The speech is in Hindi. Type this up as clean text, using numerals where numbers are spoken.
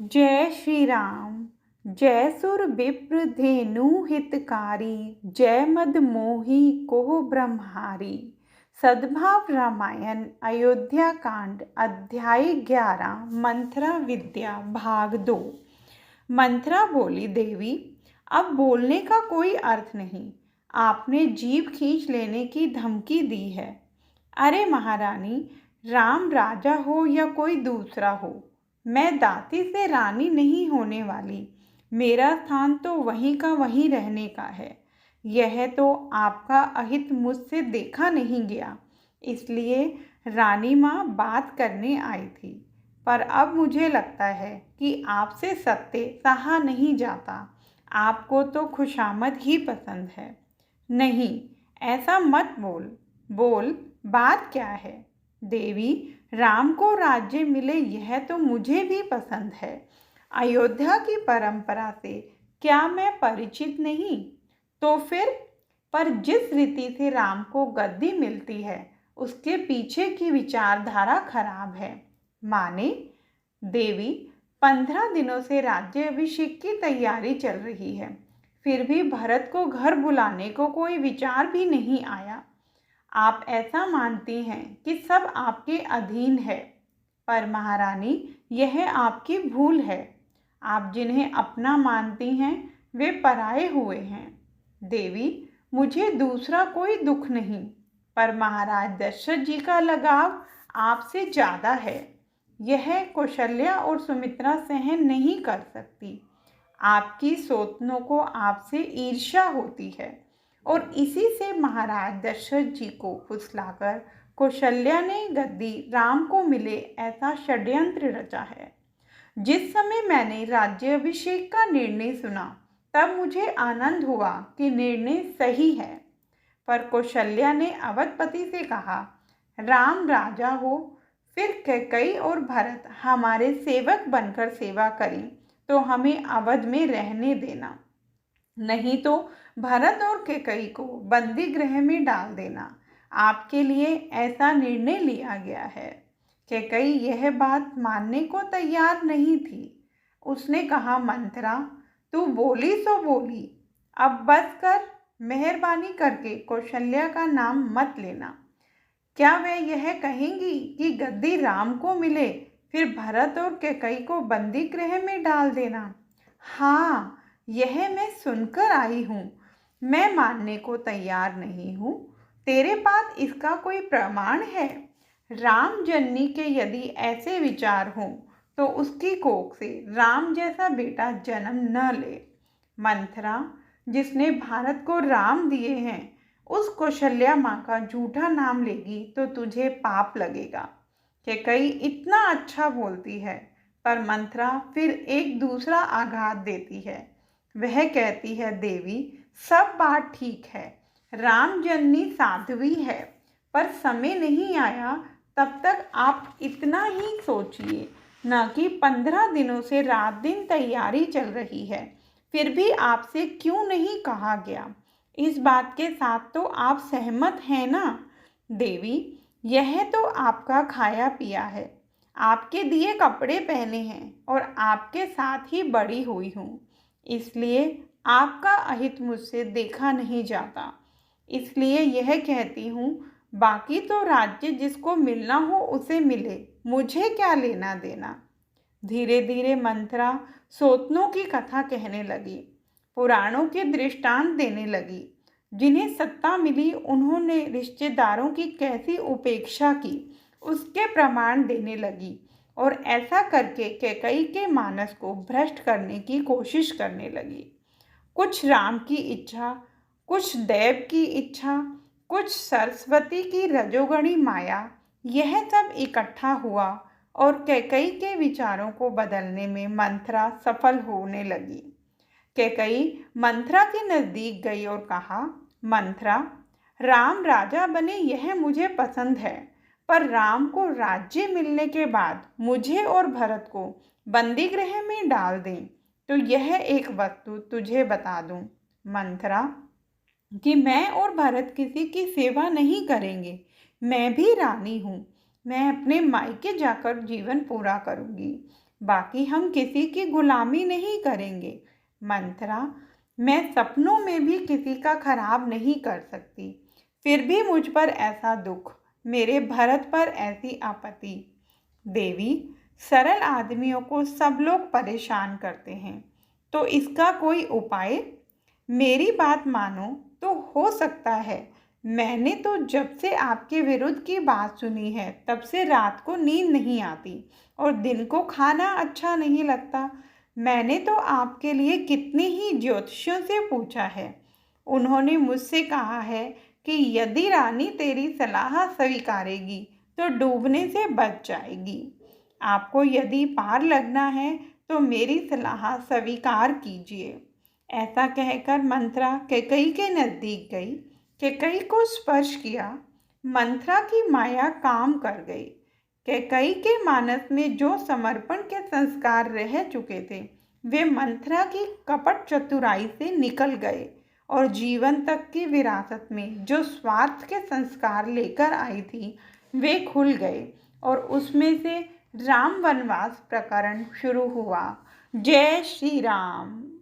जय श्री राम। जय सुर विप्र धेनु हितकारी, जय मद मोही कोह ब्रह्महारी। सद्भाव रामायण अयोध्या कांड अध्याय 11 मंथरा विद्या भाग 2। मंथरा बोली, देवी अब बोलने का कोई अर्थ नहीं, आपने जीभ खींच लेने की धमकी दी है। अरे महारानी, राम राजा हो या कोई दूसरा हो, मैं दासी से रानी नहीं होने वाली। मेरा स्थान तो वहीं का वहीं रहने का है। यह तो आपका अहित मुझसे देखा नहीं गया, इसलिए रानी माँ बात करने आई थी। पर अब मुझे लगता है कि आपसे सत्य सहा नहीं जाता। आपको तो खुशामद ही पसंद है। नहीं, ऐसा मत बोल। बोल, बात क्या है? देवी, राम को राज्य मिले यह तो मुझे भी पसंद है। अयोध्या की परंपरा से क्या मैं परिचित नहीं? तो फिर, पर जिस रीति से राम को गद्दी मिलती है उसके पीछे की विचारधारा खराब है। माने देवी, 15 दिनों से राज्य अभिषेक की तैयारी चल रही है, फिर भी भरत को घर बुलाने को कोई विचार भी नहीं आया। आप ऐसा मानती हैं कि सब आपके अधीन है, पर महारानी यह आपकी भूल है। आप जिन्हें अपना मानती हैं वे पराये हुए हैं। देवी, मुझे दूसरा कोई दुख नहीं, पर महाराज दशरथ जी का लगाव आपसे ज़्यादा है। यह कौशल्या और सुमित्रा सहन नहीं कर सकती। आपकी सौतनों को आपसे ईर्ष्या होती है और इसी से महाराज दशरथ जी को फुसलाकर कौशल्या ने गद्दी राम को मिले ऐसा षड्यंत्र रचा है। जिस समय मैंने राज्याभिषेक का निर्णय सुना तब मुझे आनंद हुआ कि निर्णय सही है, पर कौशल्या ने अवधपति से कहा, राम राजा हो, फिर कैकेयी और भरत हमारे सेवक बनकर सेवा करें तो हमें अवध में रहने देना, नहीं तो भरत और कैकेयी को बंदी गृह में डाल देना। आपके लिए ऐसा निर्णय लिया गया है। कैकेयी यह बात मानने को तैयार नहीं थी। उसने कहा, मंथरा, तू बोली सो बोली, अब बस कर। मेहरबानी करके कौशल्या का नाम मत लेना। क्या वे यह कहेंगी कि गद्दी राम को मिले फिर भरत और कैकेयी को बंदी गृह में डाल देना? हाँ, यह मैं सुनकर आई हूँ। मैं मानने को तैयार नहीं हूँ। तेरे पास इसका कोई प्रमाण है? राम जननी के यदि ऐसे विचार हों तो उसकी कोख से राम जैसा बेटा जन्म न ले। मंथरा, जिसने भारत को राम दिए हैं उस कौशल्या माँ का झूठा नाम लेगी तो तुझे पाप लगेगा। कैकेयी इतना अच्छा बोलती है, पर मंथरा फिर एक दूसरा आघात देती है। वह कहती है, देवी, सब बात ठीक है, राम जननी साध्वी है, पर समय नहीं आया तब तक आप इतना ही सोचिए, न कि 15 दिनों से रात दिन तैयारी चल रही है, फिर भी आपसे क्यों नहीं कहा गया? इस बात के साथ तो आप सहमत हैं ना? देवी, यह तो आपका खाया पिया है, आपके दिए कपड़े पहने हैं और आपके साथ ही बड़ी हुई हूँ, इसलिए आपका अहित मुझसे देखा नहीं जाता। इसलिए यह कहती हूँ, बाकी तो राज्य जिसको मिलना हो उसे मिले, मुझे क्या लेना देना। धीरे धीरे मंथरा सौतनों की कथा कहने लगी, पुराणों के दृष्टांत देने लगी। जिन्हें सत्ता मिली उन्होंने रिश्तेदारों की कैसी उपेक्षा की उसके प्रमाण देने लगी और ऐसा करके कैकेयी के मानस को भ्रष्ट करने की कोशिश करने लगी। कुछ राम की इच्छा, कुछ देव की इच्छा, कुछ सरस्वती की रजोगणी माया, यह सब इकट्ठा हुआ और कैकेयी के विचारों को बदलने में मंथरा सफल होने लगी। कैकेयी मंथरा के नज़दीक गई और कहा, मंथरा, राम राजा बने यह मुझे पसंद है, पर राम को राज्य मिलने के बाद मुझे और भरत को बंदी गृह में डाल दें तो यह एक वस्तु तुझे बता दूं, मंथरा, कि मैं और भरत किसी की सेवा नहीं करेंगे। मैं भी रानी हूँ, मैं अपने मायके जाकर जीवन पूरा करूँगी। बाकी हम किसी की गुलामी नहीं करेंगे। मंथरा, मैं सपनों में भी किसी का खराब नहीं कर सकती, फिर भी मुझ पर ऐसा दुख, मेरे भरत पर ऐसी आपत्ति। देवी, सरल आदमियों को सब लोग परेशान करते हैं, तो इसका कोई उपाय? मेरी बात मानो तो हो सकता है। मैंने तो जब से आपके विरुद्ध की बात सुनी है तब से रात को नींद नहीं आती और दिन को खाना अच्छा नहीं लगता। मैंने तो आपके लिए कितने ही ज्योतिषियों से पूछा है। उन्होंने मुझसे कहा है कि यदि रानी तेरी सलाह स्वीकारेगी तो डूबने से बच जाएगी। आपको यदि पार लगना है तो मेरी सलाह स्वीकार कीजिए। ऐसा कहकर मंथरा कैकई के नज़दीक गई, कैकई को स्पर्श किया। मंथरा की माया काम कर गई। कैकई के मानस में जो समर्पण के संस्कार रह चुके थे वे मंथरा की कपट चतुराई से निकल गए और जीवन तक की विरासत में जो स्वार्थ के संस्कार लेकर आई थी वे खुल गए और उसमें से राम वनवास प्रकरण शुरू हुआ। जय श्री राम।